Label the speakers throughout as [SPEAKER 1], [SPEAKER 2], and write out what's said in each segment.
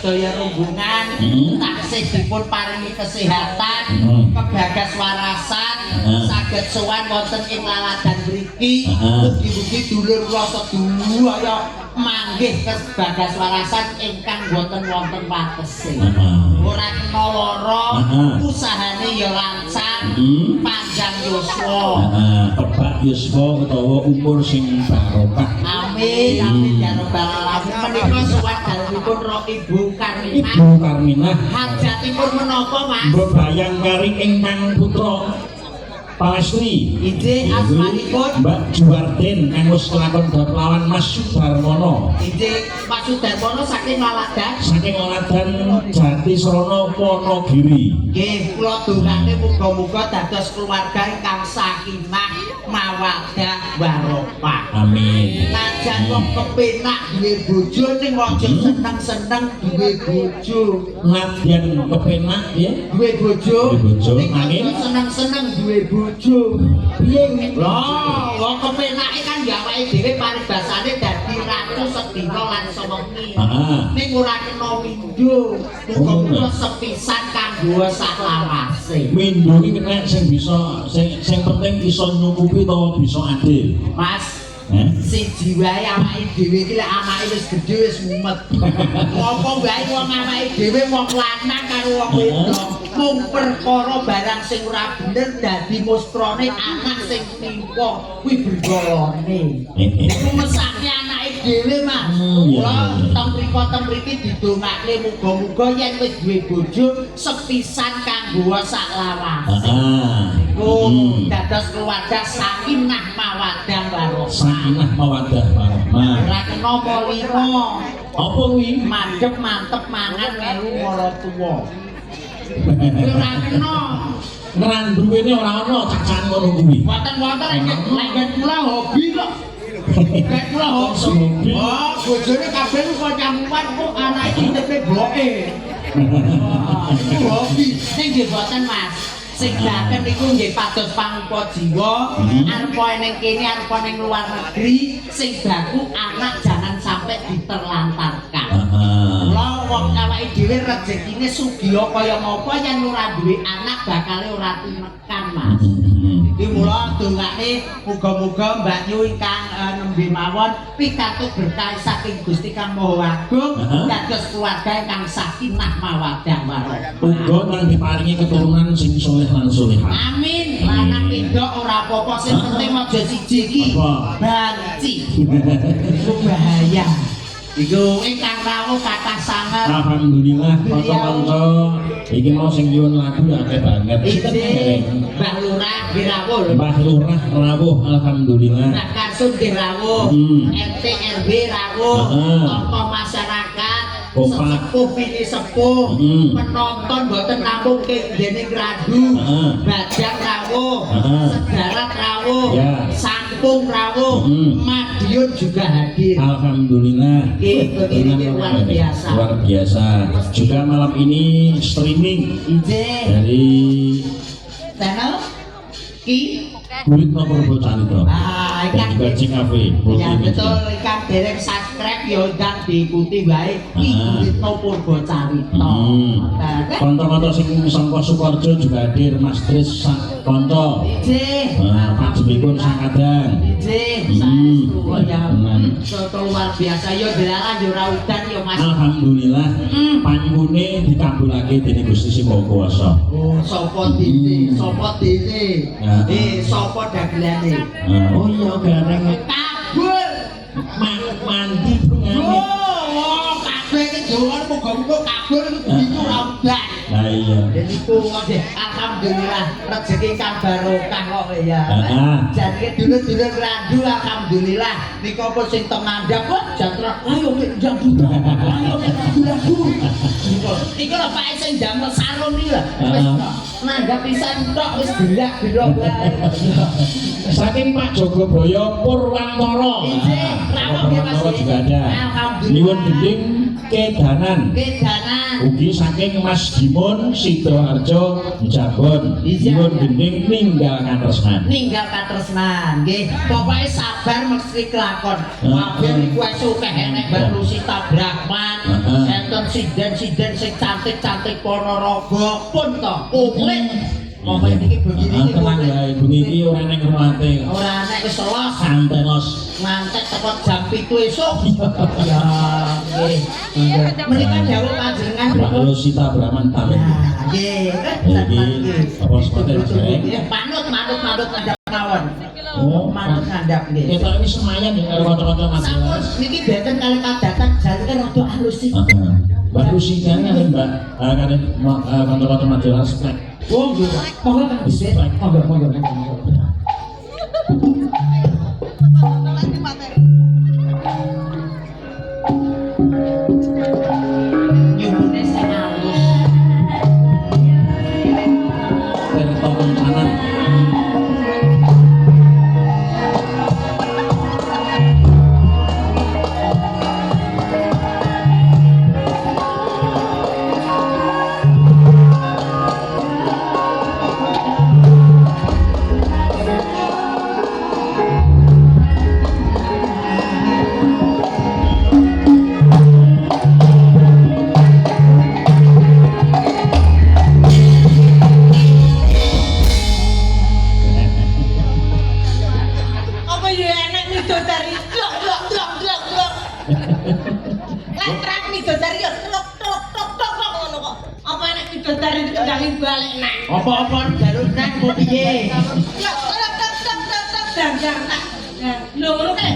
[SPEAKER 1] sedaya rombongan taksih dipun paringi kesehatan kebagas warasan saged sowan wonten ing laladan mriki mugi-mugi dulur kula sedaya manggih kebagas warasan ingkang boten wonten watese ora kena lara usahane ya lancang panjang yuswa
[SPEAKER 2] kebak yuswa utawa umur sing barokah
[SPEAKER 1] amin amin ya rabbal alamin menika sowan dalemipun ro Ibu Karminah
[SPEAKER 2] Ibu Karminah
[SPEAKER 1] hajatipun menapa Mas
[SPEAKER 2] bebayang kari ingkang putra Palestri
[SPEAKER 1] ide asmanipun
[SPEAKER 2] Mbak Juwartin kang wis kelakon bab lawan Mas Sudarmono
[SPEAKER 1] ide Mas Sudarmono saking
[SPEAKER 2] Laladan Jatisrana Wonogiri
[SPEAKER 1] nggih kula dongake muga-muga dados keluarga ingkang sakinah mawaddah warahmah
[SPEAKER 2] amin
[SPEAKER 1] najan wong kepenak duwe bojo ning aja seneng-seneng duwe bojo
[SPEAKER 2] nadyan kepenak ya
[SPEAKER 1] duwe bojo ning
[SPEAKER 2] angin
[SPEAKER 1] seneng-seneng duwe bojo piye lho wong kepenake kan ya awake dhewe paribasane dadi ratu sedina lan sewengi ning ora kena mindho muga-muga sepisan kanggo saklawase
[SPEAKER 2] mindho iki kena sing bisa sing penting iso nyukupi to bisa adil
[SPEAKER 1] Mas siji wae awake dhewe iki lek anake wis gedhe wis mumet ngopo wae wong awake dhewe wong lanang karo wong wedok mung perkara barang sing ora bener dadi mustrane anak sing nimpa kuwi bergolone iku mesake anake dhewe Mas kula teng mriki didongakne muga-muga yen wis duwe bojo sepisan kanggo saklawase dados keluarga sakinah mawaddah warahmah
[SPEAKER 2] sakinah mawaddah warahmah
[SPEAKER 1] ora kena molimo
[SPEAKER 2] apa kuwi
[SPEAKER 1] mandhep mantep mangan melu maratuwa ora kena
[SPEAKER 2] ngranduwene ora ana cacan ngono kuwi
[SPEAKER 1] wonten-wonten lek kula hobi kok lek kula hobi oh bojone kabeh kok nyamuan kok anake tepe bloke hobi sing nggih boten Mas sing daken niku nggih pados pangrupa jiwa arepa ning kene arepa ning luar negeri sing baku anak jangan sampai diterlantarkan lho wong awake dhewe rezekine sugih kaya ngapa yen ora duwe anak bakal ora tinekan Mas iki mula dongane muga-muga Mbak Yu ingkang nembe mawon pikantuk berkah saking Gusti Kang Maha Agung dados keluarga ingkang sakinah mawaddah warahmah
[SPEAKER 2] uga nang diparingi keturunan sing saleh lan salehah
[SPEAKER 1] amin lanang wedok ora apa-apa sing penting aja siji iki banci iku bahaya iku ingkang rawuh kathah sanget
[SPEAKER 2] alhamdulillah kanca-kanca iki mau sing nyuwun lagu ya akeh banget
[SPEAKER 1] Mbah Lurah dirawuh
[SPEAKER 2] Mbah Lurah rawuh alhamdulillah
[SPEAKER 1] Mbah Karsun dirawuh RT RW rawuh tokoh masyarakat sesepuh pini sepuh penonton boten namung dening radu Bajang rawuh Sedarat rawuh Sangkung rawuh Madiun juga hadir
[SPEAKER 2] alhamdulillah
[SPEAKER 1] ini luar biasa
[SPEAKER 2] juga malam ini streaming dari
[SPEAKER 1] channel Ki
[SPEAKER 2] Kulit Nomor Bocanito dan juga Cafe
[SPEAKER 1] ya betul ikan derek subscribe ya dan diikuti baik Kulit Nomor Bocanito
[SPEAKER 2] konco-konco sing sangka Sukoharjo juga hadir Mas Tris konco Pak Jemikun Sakadang
[SPEAKER 1] soto luar biasa yo delalah yo ra udan yo Mas
[SPEAKER 2] alhamdulillah panyune dikabulake dening Gusti Sing Maha Kuwasa
[SPEAKER 1] sapa dene sapa dagelane
[SPEAKER 2] oh iya gareng
[SPEAKER 1] kabul
[SPEAKER 2] mandi penyanyi
[SPEAKER 1] kabeh kejowan muga-muga kabul iku ra udan
[SPEAKER 2] nah iya
[SPEAKER 1] jadi ku alhamdulillah rezeki kang barokah kok ya jadi dulur-dulur randu alhamdulillah nika apa sing teng ngandhap kok jatra ayo mek jambu ayo mek lagu iku lho Pak sing damel sarung iki lho wis nanggap pisan tok wis gerak-gerak wae
[SPEAKER 2] saking Pak Jogoboyo Purwantara
[SPEAKER 1] rawuh ya Mas
[SPEAKER 2] juga ada nyuwun gending kedanan ugi saking Mas Dimun Sidoarjo Jabon nyuwun gending ninggalkan tresnan
[SPEAKER 1] nggih pokoke sabar mesti kelakon kabeh iku wis akeh enek Mbak Rusita Brahman enten sinden-sinden sing cantik-cantik Ponorogo pun to komplit. Momen iki begini iki.
[SPEAKER 2] Tenang ya, bengi iki ora ning rumate.
[SPEAKER 1] Ora nek wis selos
[SPEAKER 2] Santai Nos.
[SPEAKER 1] ngantek tekan jam 7 esuk. Ya, nggih. Menika dawuh panjenengan
[SPEAKER 2] Mbak Rosita Brahman Tamim.
[SPEAKER 1] nggih.
[SPEAKER 2] Iki apa sekote Mas Rek?
[SPEAKER 1] Manut ngandhap mawon.
[SPEAKER 2] Oh,
[SPEAKER 1] Manut ngandhap nggih.
[SPEAKER 2] Ketok iki semayan ya karo kanca-kanca Mas.
[SPEAKER 1] Sampun niki benten kali kadatan jalike rada halus sih.
[SPEAKER 2] Mbak Rosita kan Mbak kan kanca-kanca Madura spek.
[SPEAKER 1] Oh, nggih. Monggo Kang Bisik. Monggo. Nyuwune sing halus.
[SPEAKER 2] Kerto kencanan.
[SPEAKER 3] Apa ya enak midodari blok. Letrak midodari yo tok ngono kok. Apa enak midodari kendali balik nek.
[SPEAKER 1] Apa-apa jalur nang mau piye?
[SPEAKER 3] Ya tok dang. Lho ngono kae.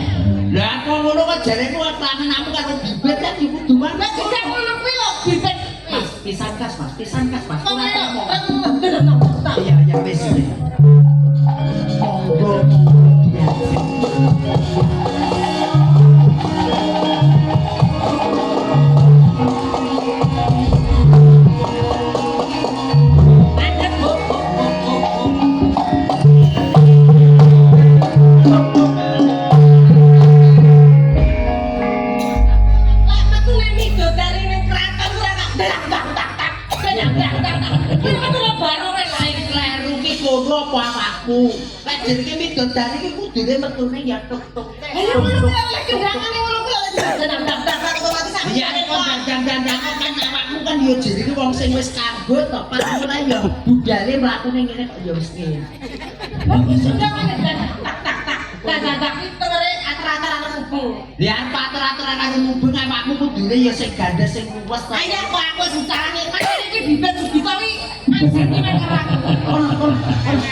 [SPEAKER 1] Lah kok ngono kok jarene kelaminanmu karo bibit kan iku duman
[SPEAKER 3] Lah
[SPEAKER 1] kok.
[SPEAKER 3] tidak ngono kuwi lho bibit.
[SPEAKER 1] Mas, pisan kas Mas.
[SPEAKER 3] Kok
[SPEAKER 1] Ora
[SPEAKER 3] ngono.
[SPEAKER 1] ngomong. Iya wis. Monggo.
[SPEAKER 3] Anjir bu. Lah metu nek midodari ning kraton ora tak dang. Kuwi metu baru wis
[SPEAKER 1] Sing kleru ki kono apa awakku? Lek jenenge midodari ki kudune metune ya tuk-tuk.
[SPEAKER 3] ayo ngono kuwi oleh kendangane ngono kuwi oleh dang otomatis aku.
[SPEAKER 1] Iya nek kok dandang-dandang kan awakmu kan yo jenenge wong sing wis kanggo to. Pas ora yo budale mlakune ngene kok yo wis ngene.
[SPEAKER 3] Tak tengere atur-aturan mubeng.
[SPEAKER 1] Lihat pater-aturan karo mubeng awakmu kudune ya sing ganda sing luwes to.
[SPEAKER 3] Ayo kok aku susahane kan iki bibit Sugito wi ansine nek
[SPEAKER 1] Kon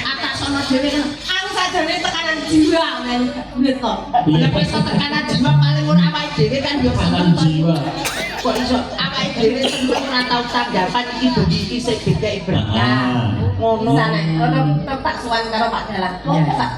[SPEAKER 1] atak sono dhewe kan.
[SPEAKER 3] aku sajane tekanan jiwa men bulet to.
[SPEAKER 1] Lah wis tekanan jiwa paling ora awake dhewe kan yo
[SPEAKER 2] Kanan jiwa.
[SPEAKER 1] Kok iso awake dhewe seneng ora tau tanggapan iki bengi iki sing dikeki berkah. Ngono.
[SPEAKER 3] Sana ono tak suwan karo Pak Dalan. Oh,
[SPEAKER 1] Iya.
[SPEAKER 3] Pak.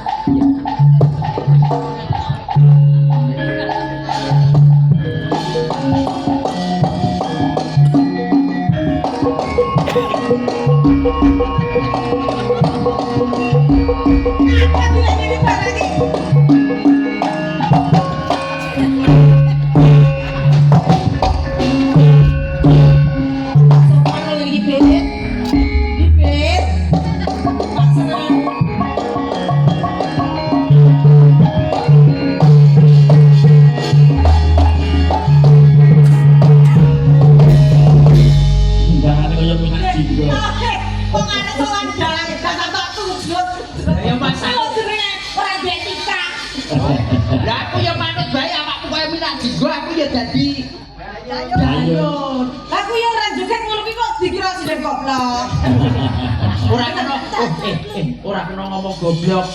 [SPEAKER 3] Apa bilang ini Pak lagi? Sopan lagi bibit. Bibit. Pak seneng.
[SPEAKER 2] Undangane kaya minyak jigo.
[SPEAKER 3] Oke, kok ana sowan dalan tak tujut.
[SPEAKER 1] Ya, Mas.
[SPEAKER 3] Ayo jenenge ora duwe etika.
[SPEAKER 1] Lah aku ya manut bae awakmu koyo minat jigo aku ya dadi
[SPEAKER 2] Ayo.
[SPEAKER 3] Aku yo ora joget ngono kuwi kok dikira sing goblok.
[SPEAKER 1] ora kena ora kena ngomong goblok.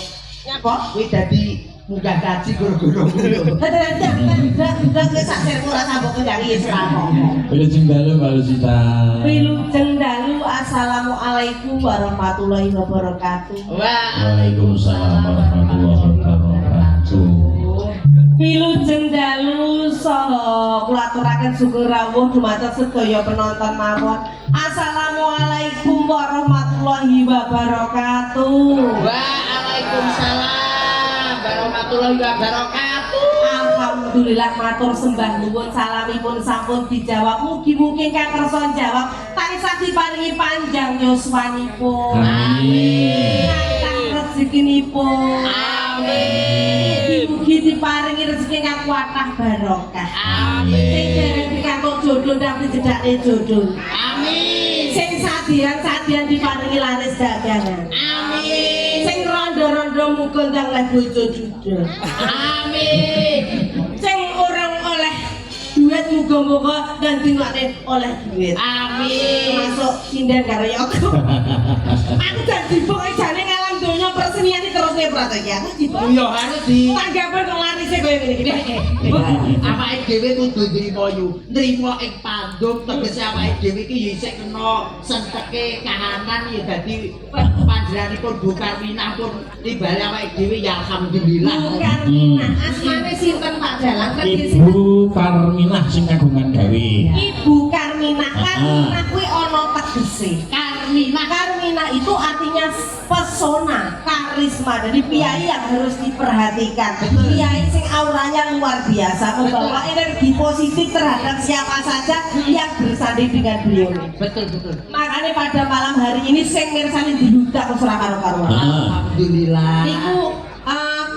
[SPEAKER 3] Nyapa?
[SPEAKER 1] Kuwi dadi munggah kaji goro-goro.
[SPEAKER 3] Dadak sak sirku ora sambok kendangi wis ora ngomong.
[SPEAKER 2] Wilujeng dalu Mbak Rosita.
[SPEAKER 3] Wilujeng dalu assalamualaikum warahmatullahi wabarakatuh.
[SPEAKER 2] Waalaikumsalam warahmatullahi wabarakatuh.
[SPEAKER 3] Wilujeng dalu saha kula aturaken syukur rawuh dumateng sedaya penonton mawon. Assalamualaikum warahmatullahi wabarakatuh.
[SPEAKER 1] Waalaikumsalam warahmatullahi wabarakatuh.
[SPEAKER 3] Alhamdulillah matur sembah nuwun salamipun sampun dijawab. Mugi-mugi kang kersa jawab tansah diparingi panjang yuswanipun.
[SPEAKER 2] Amin.
[SPEAKER 3] Kang rezekinipun.
[SPEAKER 1] Amin.
[SPEAKER 3] Mugi diparingi rezeki kang kuatah barokah.
[SPEAKER 1] Amin.
[SPEAKER 3] Sing dereng pikantuk jodoh tapi jedake jodoh.
[SPEAKER 1] Amin.
[SPEAKER 3] Sing sadian diparingi laris dagangan.
[SPEAKER 1] Amin.
[SPEAKER 3] Sing rondo-rondo muga ndang oleh bojo duda.
[SPEAKER 1] Amin.
[SPEAKER 3] Sing orang oleh duit muga-muga dan dinakne oleh duit.
[SPEAKER 1] Amin.
[SPEAKER 3] Masuk sinden karo Yoko. Aku dadi pokoke jane ngalam donya persenian iki terus ngeprot iki. Aku dipok.
[SPEAKER 1] Yo harus di
[SPEAKER 3] Tanggapan kok larise koyo ngene iki.
[SPEAKER 1] awake dhewe kudu nrimo yu. Nrimo ing pandum tegese awake dhewe iki ya isih kena senteke kahanan ya dadi panjenenganipun Bu Karminah pun timbale awake dhewe ya alhamdulillah.
[SPEAKER 3] Bukan asmane sinten Pak Dalang
[SPEAKER 2] Ibu Karminah sing kagungan gawe.
[SPEAKER 3] Ibu Karminah. Karminah kuwi ana tegese. Karminah itu artinya pesona, karisma. Jadi piyai yang harus diperhatikan. Piyai sing auranya luar biasa, membawa energi positif terhadap siapa saja yang bersanding dengan beliau.
[SPEAKER 1] Betul.
[SPEAKER 3] Makanya pada malam hari ini sing mirsani diludak ora karo-karuan.
[SPEAKER 1] Alhamdulillah.
[SPEAKER 3] Niku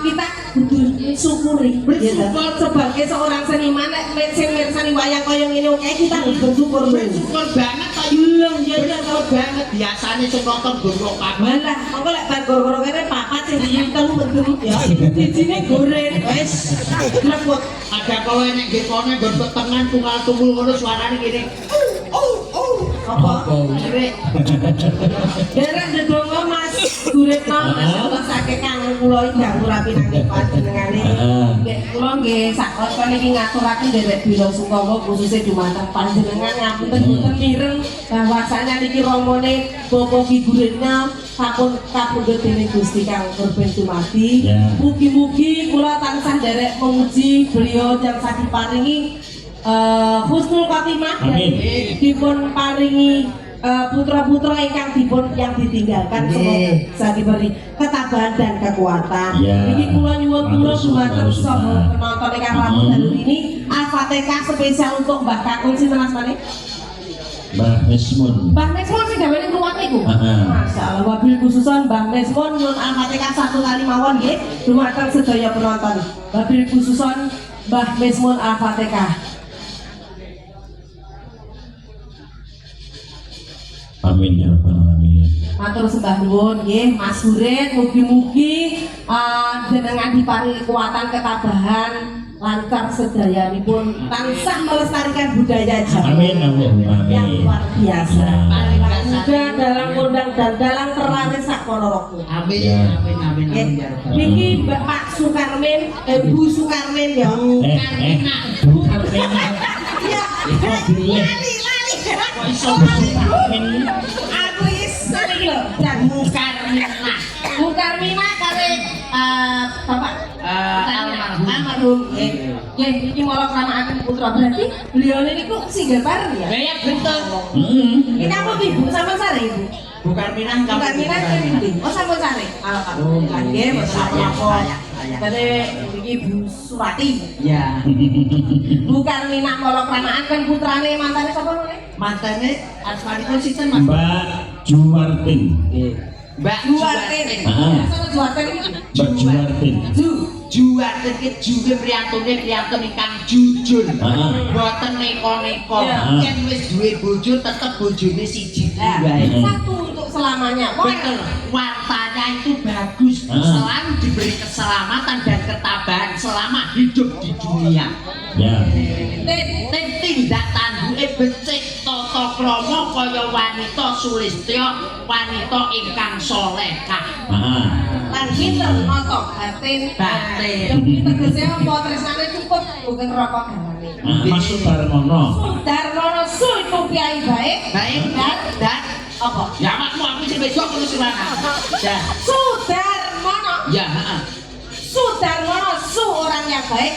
[SPEAKER 3] kita kudu syukuri
[SPEAKER 1] Bersyukur.
[SPEAKER 3] sebagai seorang seniman nek sing mirsani wayang kaya ngene oke kita bersyukur dulu.
[SPEAKER 1] Bersyukur banget ta
[SPEAKER 3] Iya, iya, iya.
[SPEAKER 1] bersyukur banget biasane sing nonton gorong kabeh.
[SPEAKER 3] Malah, engko lek bar goro-goro kene papat sing dinyem telu mendung ya. Dijine goreng wis leput.
[SPEAKER 1] Ada kalau enek nggih kono nggon petengan tunggal tumbul ngono suarane ngene.
[SPEAKER 3] Apa? Derek. Derek ndedonga Mas Guritno masyaallah saking kangen kula iki gak rapi nang panjenengane. Nggih kula nggih sakon iki ngaturaken Derek Bila Sungkawa khususnya dumateng panjenengan ngapunten boten mireng bahwasanya niki romone Bapak Ki Guritno sampun kapundhut dening Gusti Kang Korben Dumadi. Mugi-mugi kula tansah Derek memuji beliau yang sakit paringi husnul khotimah dan dipun paringi putra-putra ingkang dipun yang ditinggalkan semoga bisa diberi ketabahan dan kekuatan. Ini kula nyuwun kula dumateng saha penonton ingkang rampung dalu ini Al-Fatihah spesial untuk Mbah Kakung sinten asmane?
[SPEAKER 2] Mbah Mesmun.
[SPEAKER 3] Mbah Mesmun sing gawene ruwet niku. Masyaallah wabil khususon Mbah Mesmun nyuwun Al-Fatihah satu kali mawon nggih dumateng sedaya penonton. Wabil khususon Mbah Mesmun Al-Fatihah.
[SPEAKER 2] Amin ya rabbal alamin.
[SPEAKER 3] Matur sembah nuwun nggih Mas Gurit, mugi-mugi jenengan diparingi kekuatan ketabahan lancar sedayanipun tansah melestarikan budaya Jawa.
[SPEAKER 2] Amin Allahumma
[SPEAKER 3] Yang
[SPEAKER 2] amin.
[SPEAKER 3] luar biasa.
[SPEAKER 1] Paling biasa.
[SPEAKER 3] Muda dalam kondang dan dalam terlaris sak ponorogo.
[SPEAKER 1] Amin
[SPEAKER 2] Ya.
[SPEAKER 1] amin ya rabbal.
[SPEAKER 3] Niki Bapak Sukarmin, Bu Sukarmin ya.
[SPEAKER 1] Karminah.
[SPEAKER 2] Bukan Karminah.
[SPEAKER 3] Iya. Lali.
[SPEAKER 1] Kok iso
[SPEAKER 2] Karmin.
[SPEAKER 3] Aku is iki lho, dan
[SPEAKER 1] Bu Karminah.
[SPEAKER 3] Bu Karmina kare Bapak almarhum. Nggih, iki malah kramakaken putra berarti beliau niku single parent ya.
[SPEAKER 1] Ya betul.
[SPEAKER 3] Ini apa Ibu sama Sare Ibu?
[SPEAKER 1] Bu Karminah
[SPEAKER 3] Bu Karmina ndi? Oh sama Sare. Alhamdulillah nggih, mboten apa-apa. Tadi iki Bu Surati.
[SPEAKER 1] Ya.
[SPEAKER 3] Bu Karmina malah kramakaken putrane mantane sapa meneh?
[SPEAKER 1] Mantane asmanipun sinten Mas?
[SPEAKER 2] Mbak Juwartin.
[SPEAKER 1] Mbak
[SPEAKER 3] Juwartin.
[SPEAKER 2] Heeh.
[SPEAKER 3] Sono Juwartin iki.
[SPEAKER 2] Mbak Juwartin.
[SPEAKER 1] Juwartin ki juwe priyantune priyantun ingkang jujur.
[SPEAKER 2] Heeh.
[SPEAKER 1] Boten neko-neko.
[SPEAKER 3] Ya.
[SPEAKER 1] Yen wis duwe bojo tetep bojone siji
[SPEAKER 3] Nah,
[SPEAKER 1] wae.
[SPEAKER 3] satu untuk selamanya.
[SPEAKER 1] Betul, wartanya itu bagus, selalu diberi keselamatan dan ketabahan selama hidup di dunia.
[SPEAKER 2] Ya.
[SPEAKER 1] Ning tindak tanduke becik tata krama kaya wanita sulistya, wanita ingkang salehah.
[SPEAKER 2] Heeh.
[SPEAKER 3] Lan pinter nata batin.
[SPEAKER 1] Batin.
[SPEAKER 3] Demi tegese apa tresnane cukup bukan rokok garane.
[SPEAKER 2] Mas Sudarmono.
[SPEAKER 3] Darmono su itu piyai baik.
[SPEAKER 1] Baik, dan
[SPEAKER 3] Apa?
[SPEAKER 1] ya makmu aku sing besok terus mana. Ya.
[SPEAKER 3] Sudarmono.
[SPEAKER 1] Ya, heeh.
[SPEAKER 3] Sudarmono su orang yang baik.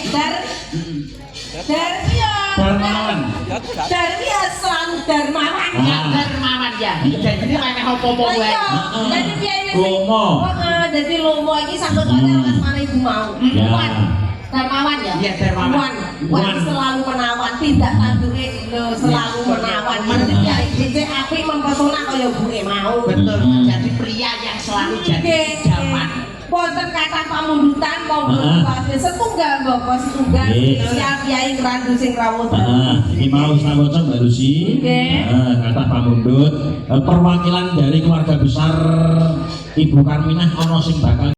[SPEAKER 2] Darmawan.
[SPEAKER 3] Darmia selalu dermawan.
[SPEAKER 1] Ya dermawan ya. Jadi ini pakai apa-apa
[SPEAKER 3] Oh
[SPEAKER 1] wae.
[SPEAKER 3] iya, jadi piyai wis.
[SPEAKER 2] Lomo.
[SPEAKER 3] Jadi lomo iki sambut karo asmane ibu mau.
[SPEAKER 2] Ya.
[SPEAKER 3] Wan. Darmawan ya?
[SPEAKER 1] Iya, Darmawan.
[SPEAKER 3] Wan selalu menawan, tidak tanduke selalu menawan. Berarti piyai becik apik mempesona kaya buke mau.
[SPEAKER 1] Betul. Jadi pria yang selalu jadi zaman.
[SPEAKER 3] wonten kathah pamundutan monggo dipatih setunggal bapak setunggal siap Kyai Ngrandu sing rawuh.
[SPEAKER 2] Ini mau saya baca Mbak Lucy. Kata Pak Mundut, perwakilan dari keluarga besar Ibu Karminah ono sing bakal